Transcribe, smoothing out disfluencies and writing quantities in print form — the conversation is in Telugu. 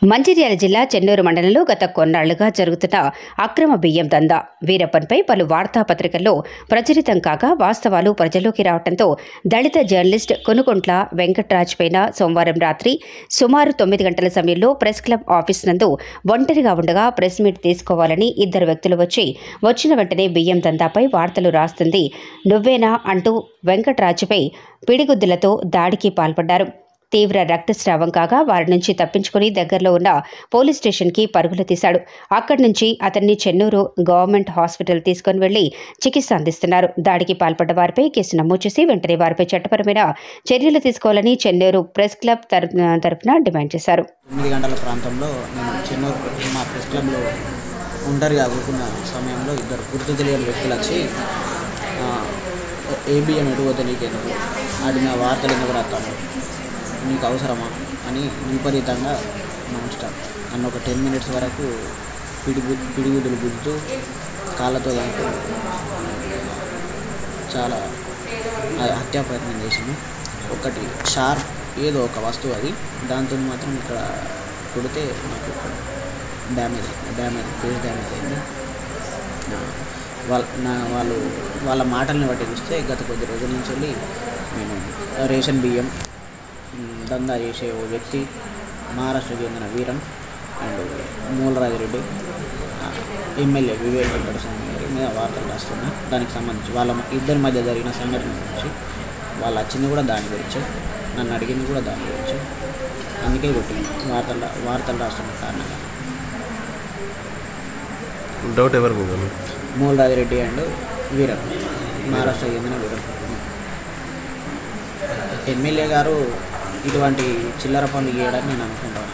మంచిర్యాల జిల్లా చెన్నూరు మండలంలో గత కొన్నాళ్లుగా జరుగుతున్న అక్రమ బియ్యం దందా వీరప్పన్పై పలు వార్తాపత్రికల్లో ప్రచురితం కాగా వాస్తవాలు ప్రజల్లోకి రావడంతో దళిత జర్నలిస్ట్ కొనుకొంట్ల వెంకట్రాజ్పైన సోమవారం రాత్రి సుమారు 9 గంటల సమయంలో ప్రెస్ క్లబ్ ఆఫీస్ నందు ఒంటరిగా ఉండగా ప్రెస్ మీట్ తీసుకోవాలని ఇద్దరు వ్యక్తులు వచ్చిన వెంటనే బియ్యం దందాపై వార్తలు రాస్తుంది నువ్వేనా అంటూ వెంకట్రాజ్పై పిడిగుద్దులతో దాడికి పాల్పడ్డారు. తీవ్ర రక్తస్రావం కాగా వారి నుంచి తప్పించుకుని దగ్గరలో ఉన్న పోలీస్ స్టేషన్కి పరుగులు తీశాడు. అక్కడి నుంచి అతన్ని చెన్నూరు గవర్నమెంట్ హాస్పిటల్ తీసుకుని వెళ్లి చికిత్స అందిస్తున్నారు. దాడికి పాల్పడ్డ వారిపై కేసు నమోదు చేసి వెంటనే వారిపై చట్టపరమైన చర్యలు తీసుకోవాలని చెన్నూరు ప్రెస్ క్లబ్ తరఫున డిమాండ్ చేశారు. 9 గంటల ప్రాంతంలో నేను చెన్నూరు మా ప్రెస్ క్లబ్లో ఒంటరిగా కూర్చున్న సమయంలో ఇద్దరు గుర్తు తెలియని వ్యక్తులు వచ్చి ఏబిఎం ఎటువద్ద నీకెందుకు ఆడిన వార్తలు ఎందుకు రాస్తాను, నీకు అవసరమా అని విపరీతంగా నాన్ స్టాప్ నన్ను ఒక 10 మినిట్స్ వరకు పిడిగుద్దులు గుద్దుతూ కాళ్ళతో దాంతో చాలా హత్యా ప్రయత్నం చేసింది. ఒకటి షార్ప్ ఏదో ఒక వస్తువు అది దాంతో మాత్రం ఇక్కడ కొడితే నాకు డ్యామేజ్ ఫేస్ డ్యామేజ్ అయింది. వాళ్ళ మాటల్ని బట్టి చూస్తే గత కొద్ది రోజుల నుంచి వెళ్ళి నేను రేషన్ బియ్యం దందా చేసే ఓ వ్యక్తి మహారాష్ట్రకు చెందిన వీరం అండ్ మూలరాజిరెడ్డి ఎమ్మెల్యే వివేక్ వెంకటస్వామి గారి మీద వార్తలు రాస్తున్నా. దానికి సంబంధించి వాళ్ళ ఇద్దరి మధ్య జరిగిన సంఘటన గురించి వాళ్ళు వచ్చింది కూడా దాని గురించి, నన్ను అడిగింది కూడా దాని గురించి. అందుకే కొట్టింది వార్తలు రాస్తున్న కారణంగా. డౌట్ ఎవరు? మూలరాజిరెడ్డి అండ్ వీరం మహారాష్ట్రకు చెందిన వీరం. ఎమ్మెల్యే గారు ఇటువంటి చిల్లర పనులు చేయడానికి నేను అనుకుంటాను.